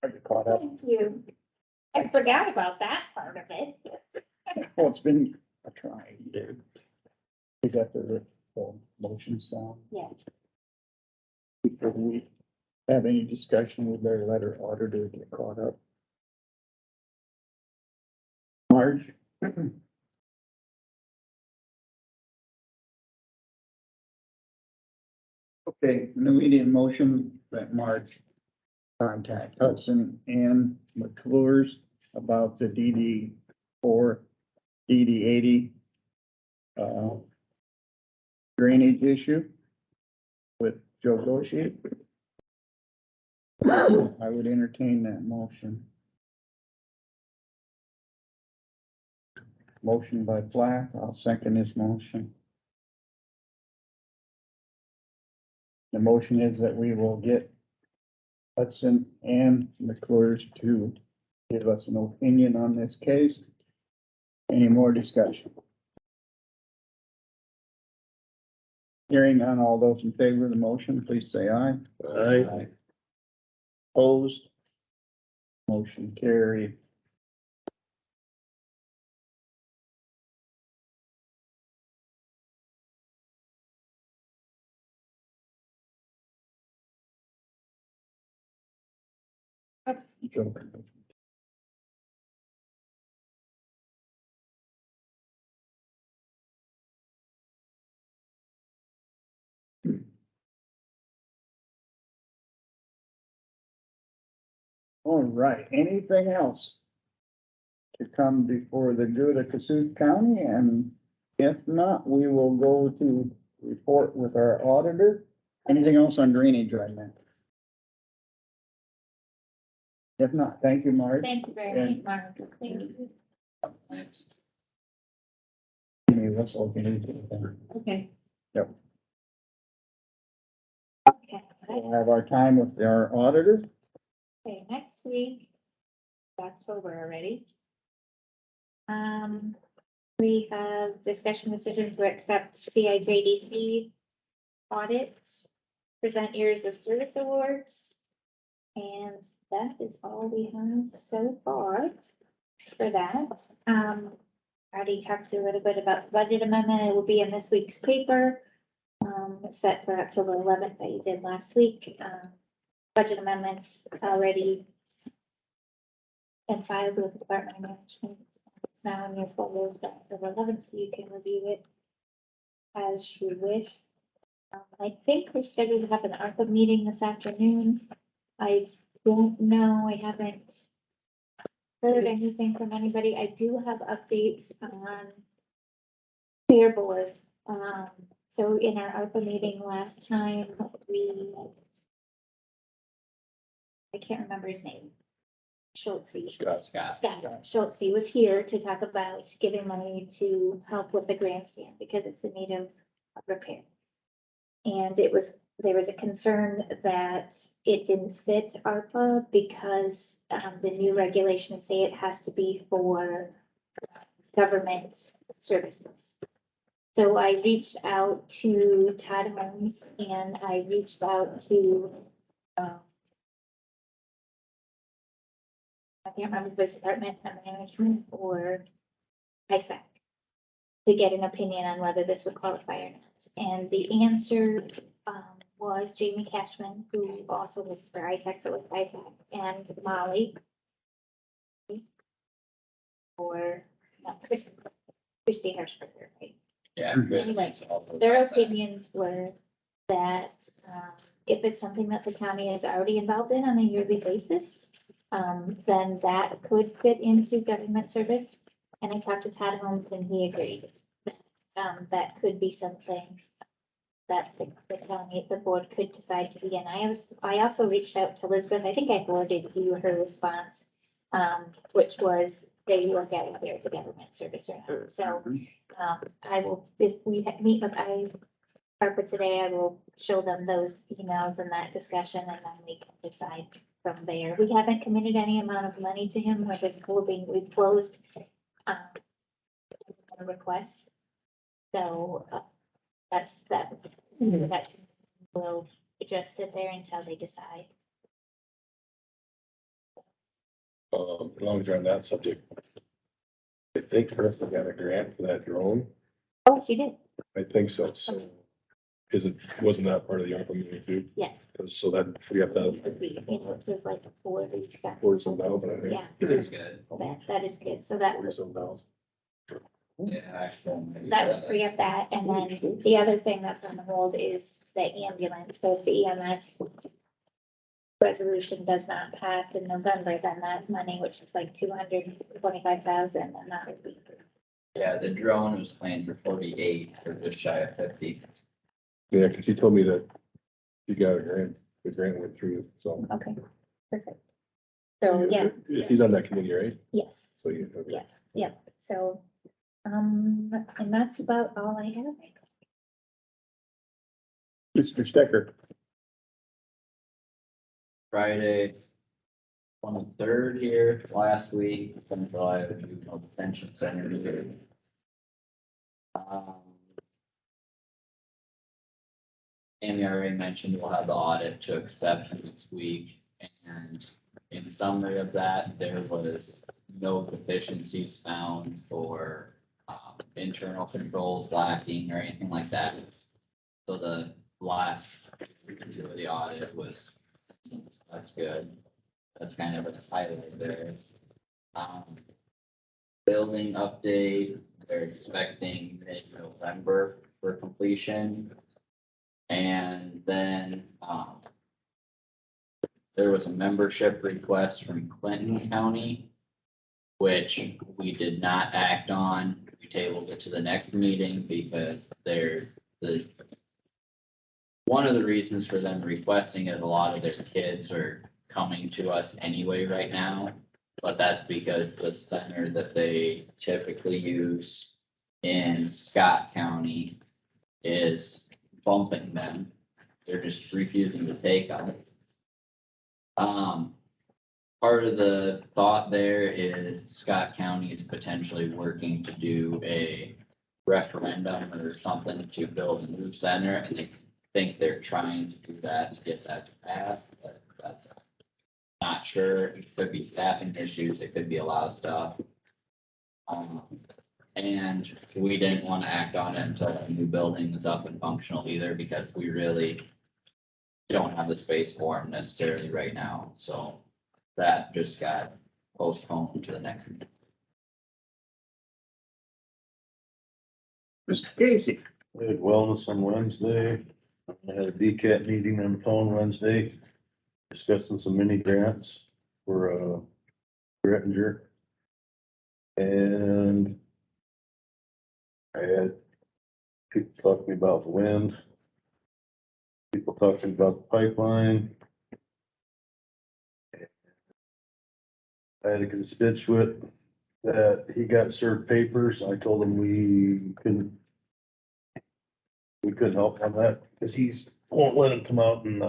Are you caught up? Thank you. I forgot about that part of it. Well, it's been a trying year. We got the motions down. Yeah. Before we have any discussion with their letter auditor, get caught up. Marge? Okay, now we need a motion that Marge contact Hudson and McClure's about the DD 4, DD 80 drainage issue with Joe Goshi. I would entertain that motion. Motion by Black, I'll second his motion. The motion is that we will get Hudson and McClure's to give us an opinion on this case. Any more discussion? Hearing none, all those in favor of the motion, please say aye. Aye. Opposed? Motion carried. All right, anything else to come before the good of Kossuth County? And if not, we will go to report with our auditor. Anything else on drainage right now? If not, thank you, Marge. Thank you very much, Mark. Thank you. Maybe that's all we need to. Okay. Yep. Okay, We'll have our time with our auditor. okay, next week, October already. We have discussion decision to accept CIJDC audit, present years of service awards. And that is all we have so far for that. I already talked to you a little bit about the budget amendment. It will be in this week's paper. It's set for October 11th that you did last week. Budget amendments already and filed with the Department of Management. It's now in your folder for October 11th, so you can review it as you wish. I think we're scheduled to have an ARPA meeting this afternoon. I don't know, I haven't heard anything from anybody. I do have updates on Fair Board. So in our ARPA meeting last time, I can't remember his name. Schultz. Scott. Schultz was here to talk about giving money to help with the grandstand because it's in need of repair. And there was a concern that it didn't fit ARPA because the new regulations say it has to be for government services. So I reached out to Todd Holmes and I reached out to I can't remember if it was Department of Management or ISAC to get an opinion on whether this would qualify or not. And the answer was Jamie Cashman, who also works for ISAC, so with ISAC, and Molly. Or not Christy Hirschberger, right? Yeah. Anyway, their opinions were that if it's something that the county is already involved in on a yearly basis, then that could fit into government service. And I talked to Todd Holmes and he agreed that that could be something that the county, the board could decide to be in. I also reached out to Elizabeth. I think I forwarded you her response, which was they look at whether it's a government service or not. So I will, if we meet with ARPA today, I will show them those emails and that discussion, and then we can decide from there. We haven't committed any amount of money to him. We're just holding, we've closed requests. So that will just sit there until they decide. As long as you're on that subject. I think Krista got a grant for that drone. Oh, she did, I think so. So wasn't that part of the ARPA meeting too? yes. So that free up that It was like 40. $40-some thousand, I think. Yeah, That's good. that is good, so that, $40-some thousand. Yeah, actually. that would free up that, and then the other thing that's on the hold is the ambulance, so if the EMS resolution does not pass in November, then that money, which is like 225,000, and that would be. Yeah, the drone was planned for 48, or just shy of 50. Yeah, because he told me that he got a grant, the grant went through, so. Okay, perfect. So, yeah, He's on that committee, right? yes, So you. yeah, so, and that's about all I have. Mr. Stecker, Friday, 23rd here, last week, Central Iowa Juvenile Detention Center meeting. Amy already mentioned we'll have the audit to accept next week, and in summary of that, there was no deficiencies found for internal controls lacking or anything like that. So the last review of the audit was, that's good. That's kind of a highlight there. Building update, they're expecting mid-November for completion. And then, there was a membership request from Clinton County, which we did not act on. We tabled it to the next meeting because one of the reasons for them requesting is a lot of their kids are coming to us anyway right now. But that's because the center that they typically use in Scott County is bumping them. They're just refusing to take them. Part of the thought there is Scott County is potentially working to do a referendum or something to build a new center, and they think they're trying to do that to get that to pass, but that's not sure. It could be staffing issues, it could be a lot of stuff. And we didn't want to act on it until a new building is up and functional either, because we really don't have the space for them necessarily right now, so that just got postponed to the next meeting. Mr. Casey, We had wellness on Wednesday. I had a DCAT meeting on the phone Wednesday, discussing some mini grants for, Grettinger. And I had people talking about the wind. People talking about the pipeline. I had a constituent that he got served papers. I told him we couldn't help on that, because won't let him come out and,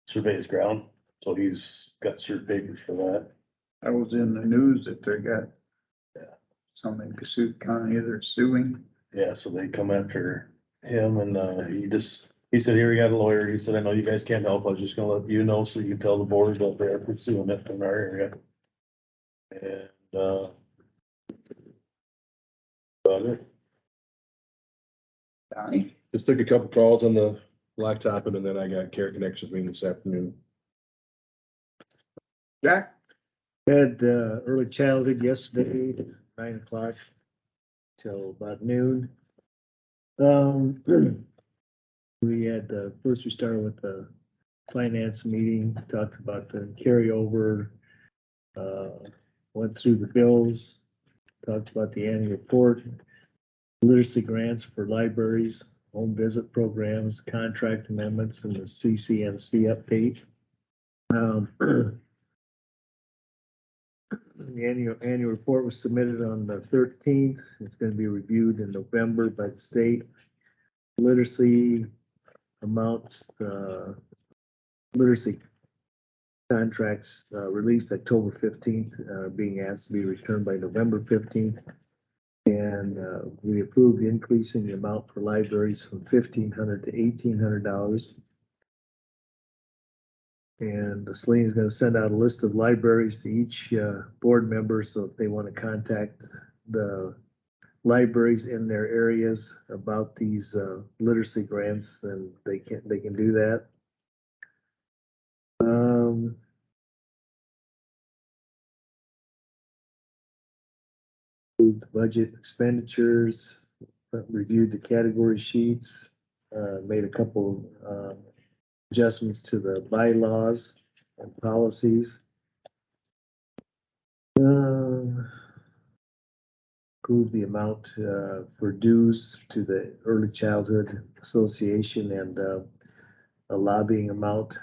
survey his ground, so he's got served papers for that. I was in the news that they got. Yeah. Some in Kossuth County, they're suing. Yeah, so they come after him, and, he said, here, we got a lawyer, he said, I know you guys can't help, I was just gonna let you know, so you can tell the board that they're pursuing it in our area. And, about it. Donnie, Just took a couple calls on the blacktop, and then I got care connections meeting this afternoon. Jack, Had early childhood yesterday, 9 o'clock till about noon. We had, first we started with the finance meeting, talked about the carryover. Went through the bills, talked about the annual report, literacy grants for libraries, home visit programs, contract amendments, and the CCNC update. The annual report was submitted on the 13th. It's gonna be reviewed in November by the state. Literacy amounts, literacy contracts, released October 15th, being asked to be returned by November 15th. And, we approved increasing the amount for libraries from $1,500 to $1,800. And Celine's gonna send out a list of libraries to each, board member, so if they wanna contact the libraries in their areas about these, literacy grants, then they can do that. Approved the budget expenditures, reviewed the category sheets, made a couple, adjustments to the bylaws and policies. Approve the amount, for dues to the Early Childhood Association and, a lobbying amount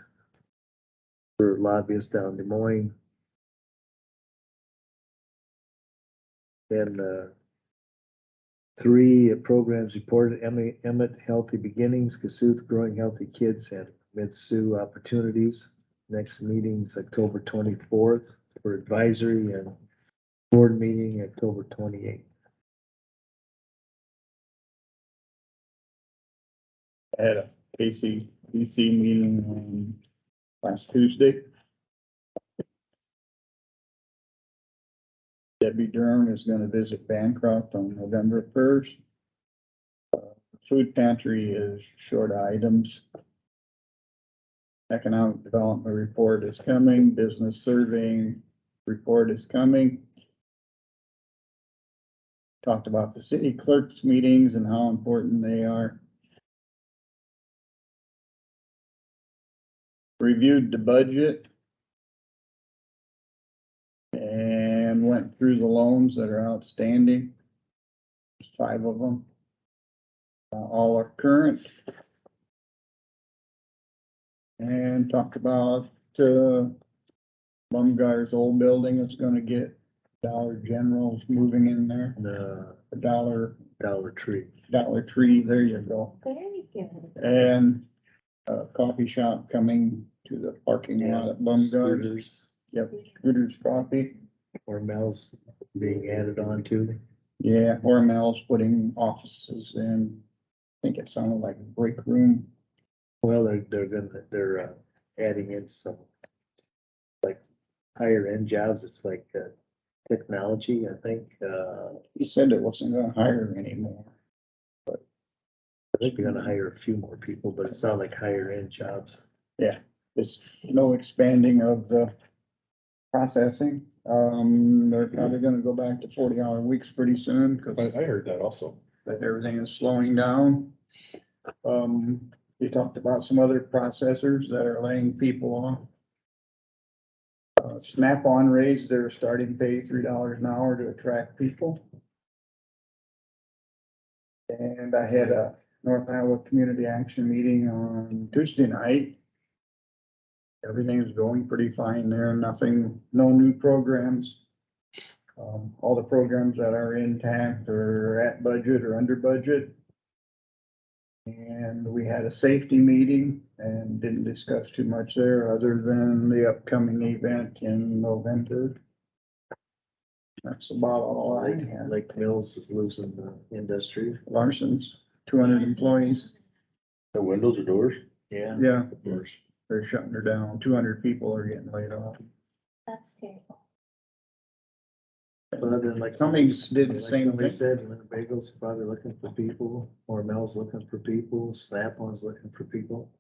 for lobbyists down in Des Moines. And, 3 programs reported, Emmett Healthy Beginnings, Kossuth Growing Healthy Kids, and Mid-Sioux Opportunities. Next meeting is October 24th for advisory, and board meeting October 28th. I had a KCBC meeting on last Tuesday. Debbie Durham is gonna visit Bancroft on November 1st. Food pantry is short of items. Economic development report is coming, business surveying report is coming. Talked about the city clerks meetings and how important they are. Reviewed the budget. And went through the loans that are outstanding. There's 5 of them. All are current. And talked about, Bumgar's old building is gonna get Dollar General's moving in there. A Dollar Tree. Tree, there you go. Very good. And a coffee shop coming to the parking lot at Bumgar's. Scooters, Yep, Scooters Coffee. or Mel's being added on to. Yeah, Hormel's putting offices in. I think it sounded like a break room. Well, they're adding in some like higher end jobs. It's like, technology, I think. He said it wasn't gonna hire anymore. I think they're gonna hire a few more people, but it's not like higher end jobs. There's no expanding of the processing. They're probably gonna go back to 40-hour weeks pretty soon, cause I heard that also. that everything is slowing down. We talked about some other processors that are laying people off. Snap-on raised their starting pay $3 an hour to attract people. And I had a North Iowa Community Action meeting on Tuesday night. Everything is going pretty fine there, no new programs. All the programs that are intact or at budget or under budget. And we had a safety meeting and didn't discuss too much there other than the upcoming event in November. That's about all I had. Lake Mills is losing the industry. Larson's, 200 employees. The windows or doors? Yeah. Yeah, Of course. they're shutting her down. 200 people are getting laid off. That's terrible. But then like Cummings did the like same somebody thing. said, Winnebago's probably looking for people, Hormel's looking for people, Snap-on's looking for people.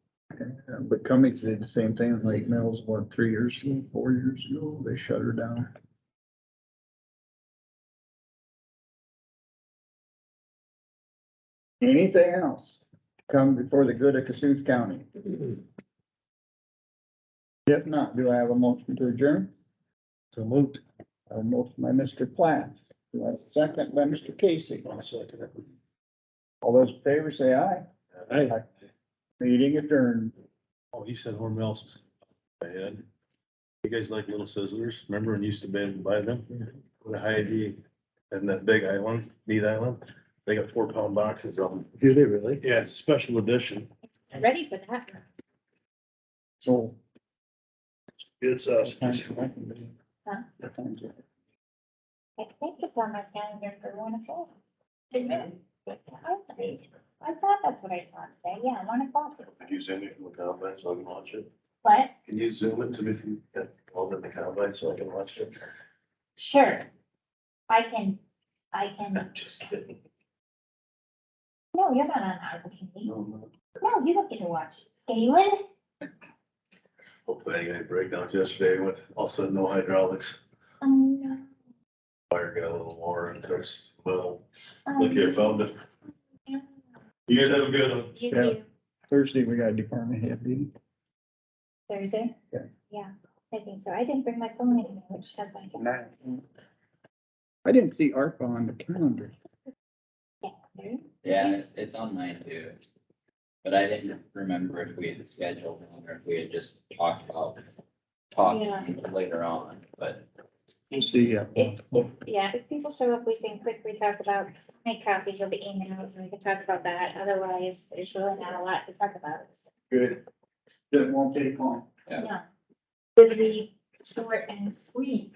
But Cummings did the same thing in Lake Mills, what, 3 years ago, 4 years ago, they shut her down. Anything else come before the good of Kossuth County? If not, do I have a motion to adjourn? So moved. A motion by Mr. Plath, do I have a second by Mr. Casey? All those in favor say aye. Aye. Meeting adjourned. Oh, you said Hormel's bad. You guys like little sizzlers? Remember when you used to be able to buy them? The Hy-Vee and that big island, meat island? They got 4-pound boxes of them. Do they really? Yeah, it's a special edition. I'm ready for that. So. It's Huh? I think it's on my calendar for 1:00. I thought that's what I saw today. Yeah, 1:00. Did you send me from the comments? I can watch it. What? Can you zoom it to me, all in the combine so I can watch it? Sure. I can, I'm just kidding. no, you're not on our committee. No, No, you don't get to watch. Galen? hopefully I got breakdowns yesterday with also no hydraulics. Oh, no. Fire got a little more and touched, well, Oh, look here, found it. You guys have a good one. You Yeah. do. Thursday, we got a department head meeting. Thursday? Yeah. Yeah, I think so. I didn't bring my phone in, which has my. I didn't see ARPA on the calendar. calendar. Yeah, it's on mine too. But I didn't remember if we had scheduled one or if we had just talked about talking later on, but We'll see, yeah. If people show up, we can quickly talk about, make copies of the emails and we can talk about that. Otherwise, there's really not a lot to talk about. Good. That won't take long. yeah. No. It'll be short and sweet.